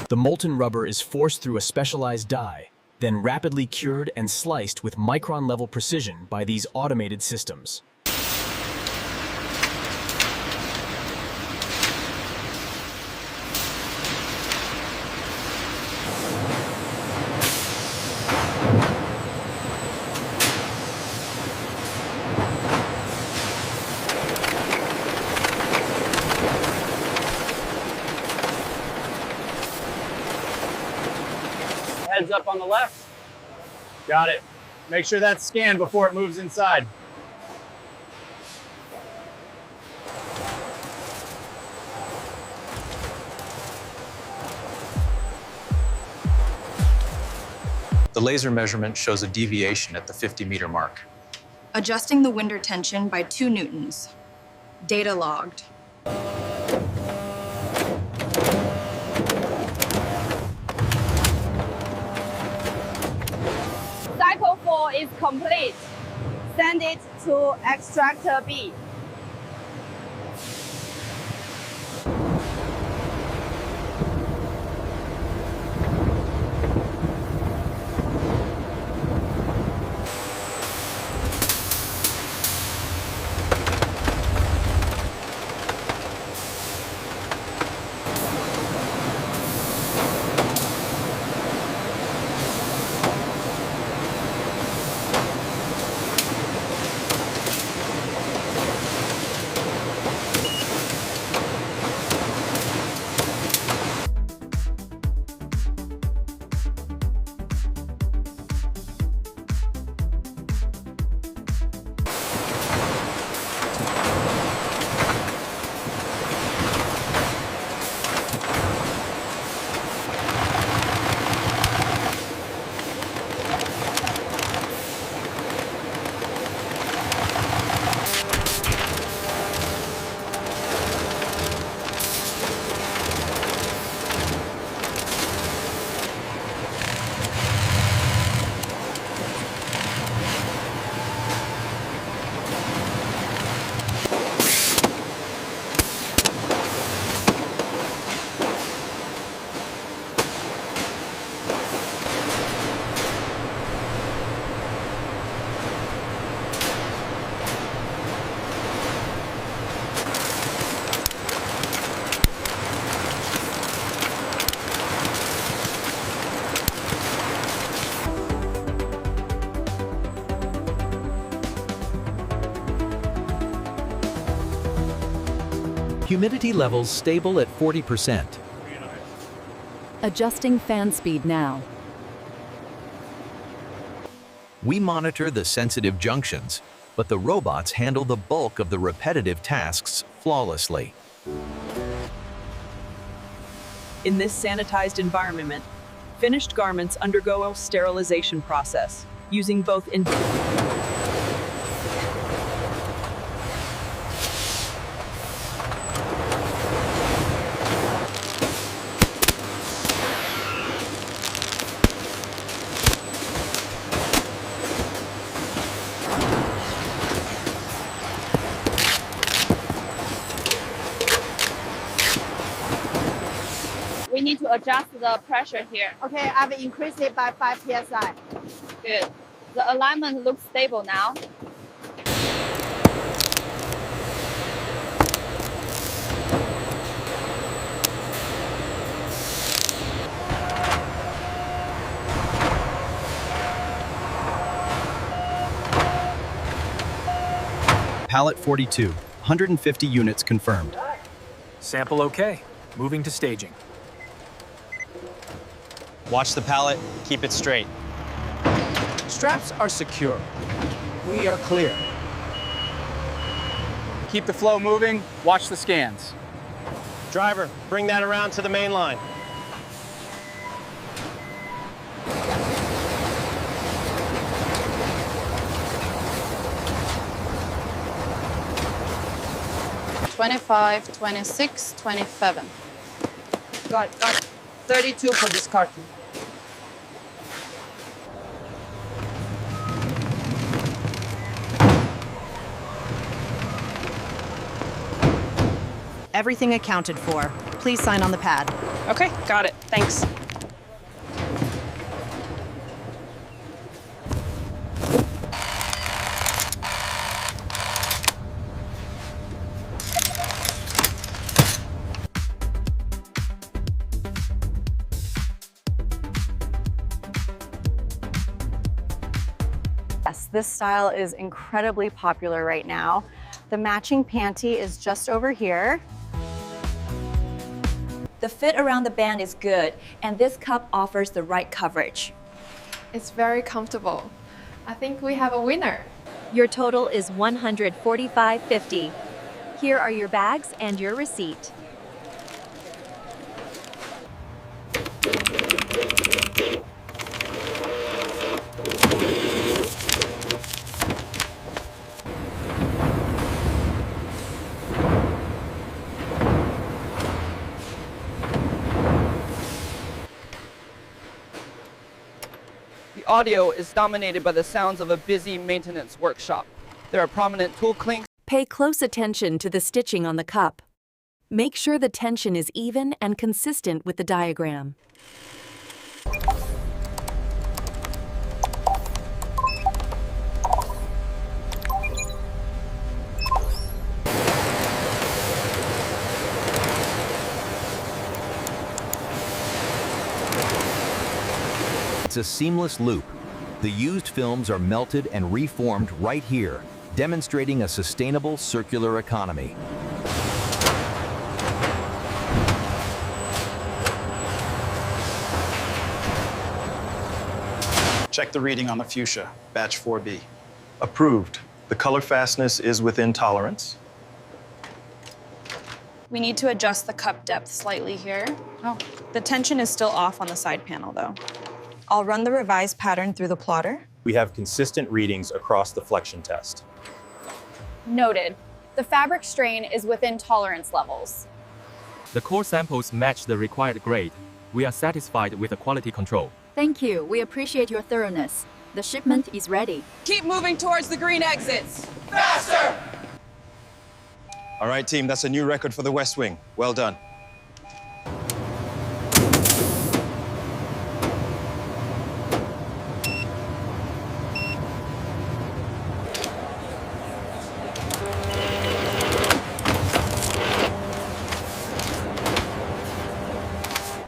The molten rubber is forced through a specialized die, then rapidly cured and sliced with micron-level precision by these automated systems. Heads up on the left. Got it. Make sure that's scanned before it moves inside. The laser measurement shows a deviation at the 50-meter mark. Adjusting the winder tension by 2 newtons. Data logged. Cycle 4 is complete. Send it to extractor B. Humidity levels stable at 40%. Adjusting fan speed now. We monitor the sensitive junctions, but the robots handle the bulk of the repetitive tasks flawlessly. In this sanitized environment, finished garments undergo a sterilization process using both We need to adjust the pressure here. Okay, I've increased it by 5 psi. Good. The alignment looks stable now. Pallet 42, 150 units confirmed. Sample okay. Moving to staging. Watch the pallet, keep it straight. Straps are secure. We are clear. Keep the flow moving, watch the scans. Driver, bring that around to the main line. $25, $26, $27. Got it. 32 for this carton. Everything accounted for. Please sign on the pad. Okay, got it. Thanks. Yes, this style is incredibly popular right now. The matching panty is just over here. The fit around the band is good, and this cup offers the right coverage. It's very comfortable. I think we have a winner. Your total is $145.50. Here are your bags and your receipt. The audio is dominated by the sounds of a busy maintenance workshop. There are prominent tool clinks. Pay close attention to the stitching on the cup. Make sure the tension is even and consistent with the diagram. It's a seamless loop. The used films are melted and reformed right here, demonstrating a sustainable circular economy. Check the reading on the fuchsia, batch 4B. Approved. The color fastness is within tolerance. We need to adjust the cup depth slightly here. Oh, the tension is still off on the side panel though. I'll run the revised pattern through the plotter. We have consistent readings across the flexion test. Noted. The fabric strain is within tolerance levels. The core samples match the required grade. We are satisfied with the quality control. Thank you. We appreciate your thoroughness. The shipment is ready. Keep moving towards the green exits. All right, team, that's a new record for the West Wing. Well done.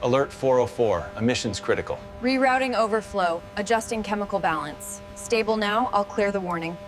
Alert 404, emissions critical. Rerouting overflow, adjusting chemical balance. Stable now, I'll clear the warning.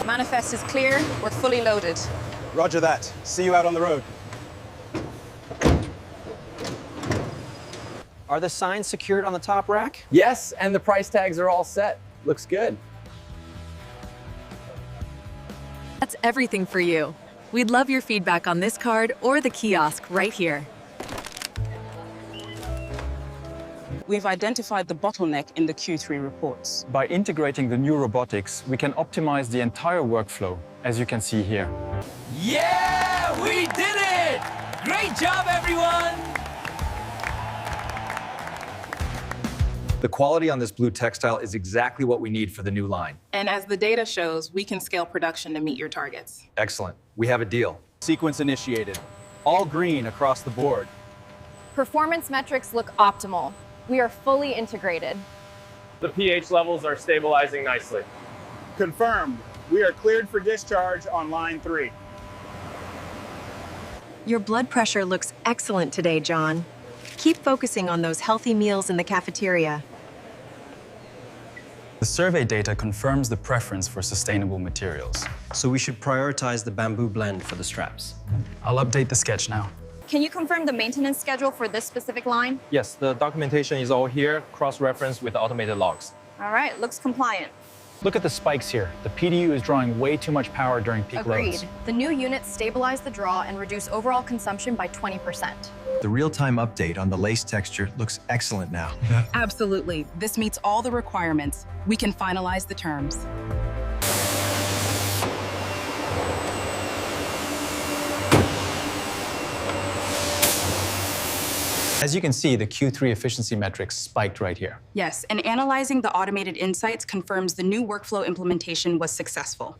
Manifest is clear. We're fully loaded. Roger that. See you out on the road. Are the signs secured on the top rack? Yes, and the price tags are all set. Looks good. That's everything for you. We'd love your feedback on this card or the kiosk right here. We've identified the bottleneck in the Q3 reports. By integrating the new robotics, we can optimize the entire workflow, as you can see here. Yeah, we did it! Great job, everyone! The quality on this blue textile is exactly what we need for the new line. And as the data shows, we can scale production to meet your targets. Excellent. We have a deal. Sequence initiated. All green across the board. Performance metrics look optimal. We are fully integrated. The pH levels are stabilizing nicely. Confirmed. We are cleared for discharge on line 3. Your blood pressure looks excellent today, John. Keep focusing on those healthy meals in the cafeteria. The survey data confirms the preference for sustainable materials. So we should prioritize the bamboo blend for the straps. I'll update the sketch now. Can you confirm the maintenance schedule for this specific line? Yes, the documentation is all here, cross-referenced with automated logs. All right, looks compliant. Look at the spikes here. The PDU is drawing way too much power during peak Agreed. loads. The new units stabilize the draw and reduce overall consumption by 20%. The real-time update on the lace texture looks excellent now. Absolutely. This meets all the requirements. We can finalize the terms. As you can see, the Q3 efficiency metrics spiked right here. Yes, and analyzing the automated insights confirms the new workflow implementation was successful.